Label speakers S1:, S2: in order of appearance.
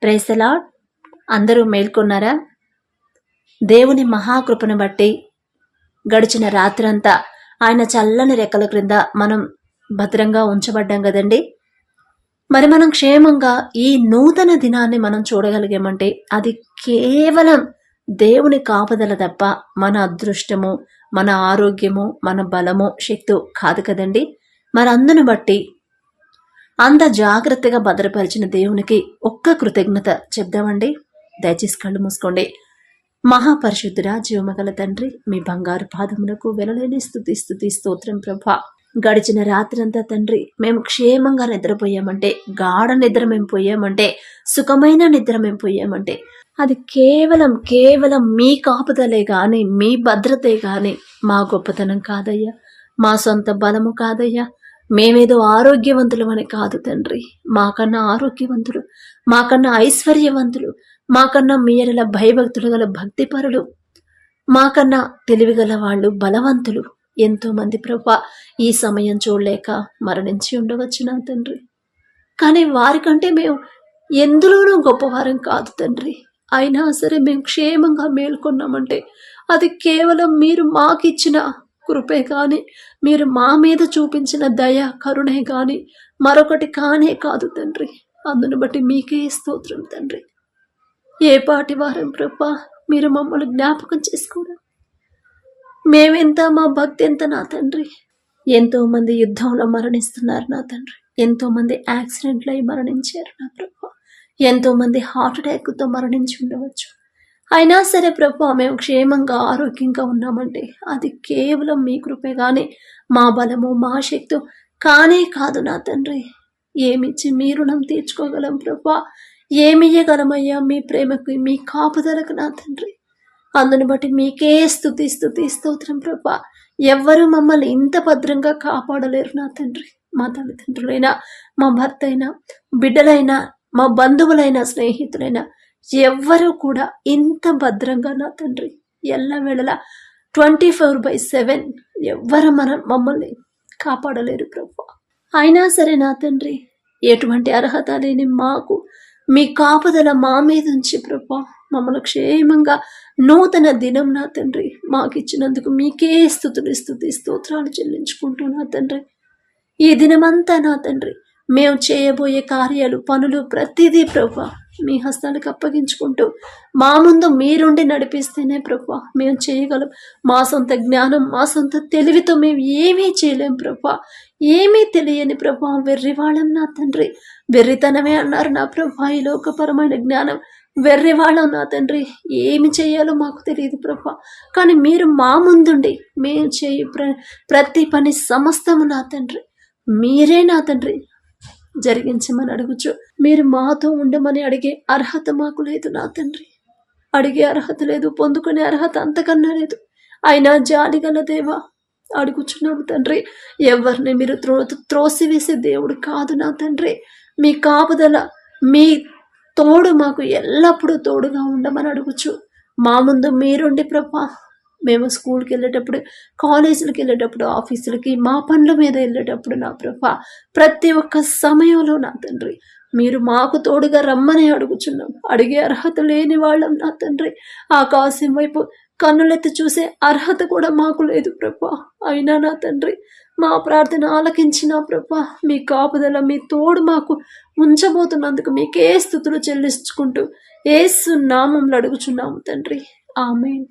S1: Praise the lord. అందరూ మేల్కొన్నారా? దేవుని మహాకృపను బట్టి గడిచిన రాత్రంతా ఆయన చల్లని రెక్కల క్రింద మనం భద్రంగా ఉంచబడ్డాం కదండి. మరి మనం క్షేమంగా ఈ నూతన దినాన్ని మనం చూడగలిగామంటే అది కేవలం దేవుని కాపుదల తప్ప మన అదృష్టము, మన ఆరోగ్యము, మన బలము, శక్తి కాదు కదండి. మరి అందును బట్టి అంత జాగ్రత్తగా భద్రపరిచిన దేవునికి ఒక్క కృతజ్ఞత చెప్దామండి. దయచేసి కళ్ళు మూసుకోండి. మహాపరిశుద్ధుడా, జీవమగల తండ్రి, మీ బంగారు పాదములకు వెలలేని స్తుతి స్తోత్రం ప్రభా. గడిచిన రాత్రంతా తండ్రి మేము క్షేమంగా నిద్రపోయామంటే, గాఢ నిద్ర మేము పోయామంటే, సుఖమైన నిద్ర మేము పోయామంటే అది కేవలం మీ కాపుదలే గాని, మీ భద్రతే గాని మా గొప్పతనం కాదయ్యా, మా సొంత బలము కాదయ్యా, మేమేదో ఆరోగ్యవంతులమని కాదు తండ్రి. మాకన్నా ఆరోగ్యవంతులు, మాకన్నా ఐశ్వర్యవంతులు, మాకన్నా మీరల భయభక్తులు గల భక్తిపరులు, మాకన్నా తెలివిగల వాళ్ళు, బలవంతులు ఎంతో మంది ప్రభా ఈ సమయం చూడలేక మరణించి ఉండవచ్చు నా తండ్రి. కానీ వారికంటే మేము ఎందులోనూ గొప్పవారం కాదు తండ్రి. అయినా సరే మేము క్షేమంగా మేల్కొన్నామంటే అది కేవలం మీరు మాకిచ్చిన కృపే కానీ, మీరు మా మీద చూపించిన దయ, కరుణే కానీ మరొకటి కానే కాదు తండ్రి. అందును బట్టి మీకే స్తోత్రం తండ్రి. ఏ పాటి వారం ప్రభా మీరు మమ్మల్ని జ్ఞాపకం చేసుకోవడం, మేమెంత, మా భక్తి ఎంత నా తండ్రి. ఎంతో మంది యుద్ధంలో మరణిస్తున్నారు నా తండ్రి. ఎంతో మంది యాక్సిడెంట్లు అయి మరణించారు నా ప్రభా. ఎంతో మంది హార్ట్ అటాక్తో మరణించి ఉండవచ్చు. అయినా సరే ప్రభా మేము క్షేమంగా ఆరోగ్యంగా ఉన్నామంటే అది కేవలం మీ కృపే కానీ మా బలము, మా శక్తి కానే కాదు నా తండ్రి. ఏమిచ్చి మీ రుణం తీర్చుకోగలం ప్రభా? ఏమియ్యగలమయ్యా మీ ప్రేమకు, మీ కాపుదలకు నా తండ్రి. అందును బట్టి మీకే స్తుతి స్తోత్రం ప్రభా. ఎవ్వరూ మమ్మల్ని ఇంత భద్రంగా కాపాడలేరు నా తండ్రి. మా తల్లిదండ్రులైనా, మా భర్త అయినా, బిడ్డలైనా, మా బంధువులైనా, స్నేహితులైనా ఎవ్వరూ కూడా ఇంత భద్రంగా నా తండ్రి ఎల్లవేళలా 24/7 ఎవ్వరు మమ్మల్ని కాపాడలేరు ప్రభా. అయినా సరే నా తండ్రి ఎటువంటి అర్హత లేని మాకు మీ కాపుదల మా మీద ఉంచి ప్రభా మమ్మల్ని క్షేమంగా నూతన దినం నా తండ్రి మాకిచ్చినందుకు మీకే స్తోత్రాలు చెల్లించుకుంటూ నా తండ్రి ఈ దినమంతా నా తండ్రి మేము చేయబోయే కార్యాలు, పనులు ప్రతిదీ ప్రభా మీ హస్తాలకు అప్పగించుకుంటూ మా ముందు మీరుండి నడిపిస్తేనే ప్రభా మేము చేయగలం. మా సొంత జ్ఞానం, మా సొంత తెలివితో మేము ఏమీ చేయలేం ప్రభా. ఏమీ తెలియని ప్రభా వెర్రివాళ్ళం నా తండ్రి. వెర్రితనమే అన్నారు నా ప్రభా. ఈ లోకపరమైన జ్ఞానం వెర్రివాళ్ళం నా తండ్రి. ఏమి చేయాలో మాకు తెలియదు ప్రభా. కానీ మీరు మా ముందుండి మేము చేయి ప్రతి పని సమస్తము నా తండ్రి మీరే నా తండ్రి జరిగించమని అడుగుచు. మీరు మాతో ఉండమని అడిగే అర్హత మాకు లేదు నా తండ్రి. అడిగే అర్హత లేదు, పొందుకునే అర్హత అంతకన్నా లేదు. అయినా జాలిగల దేవా అడుగుచున్నాము తండ్రి. ఎవరిని మీరు త్రోసివేసే దేవుడు కాదు నా తండ్రి. మీ కాపుదల, మీ తోడు మాకు ఎల్లప్పుడూ తోడుగా ఉండమని అడుగుచు. మా ముందు మీరుండి ప్రభా మేము స్కూల్కి వెళ్ళేటప్పుడు, కాలేజీలకు వెళ్ళేటప్పుడు, ఆఫీసులకి, మా పనుల మీద వెళ్ళేటప్పుడు నా ప్రభా ప్రతి ఒక్క సమయంలో నా తండ్రి మీరు మాకు తోడుగా రమ్మని అడుగుచున్నాం. అడిగే అర్హత లేని వాళ్ళం నా తండ్రి. ఆకాశం వైపు కన్నులెత్తి చూసే అర్హత కూడా మాకు లేదు ప్రభా. అయినా నా తండ్రి మా ప్రార్థన ఆలకించిన ప్రభా మీ కాపుదల, మీ తోడు మాకు ఉంచబోతున్నందుకు మీకే స్తుతులు చెల్లించుకుంటూ యేసు నామములో అడుగుచున్నాము తండ్రి. ఆమేన్.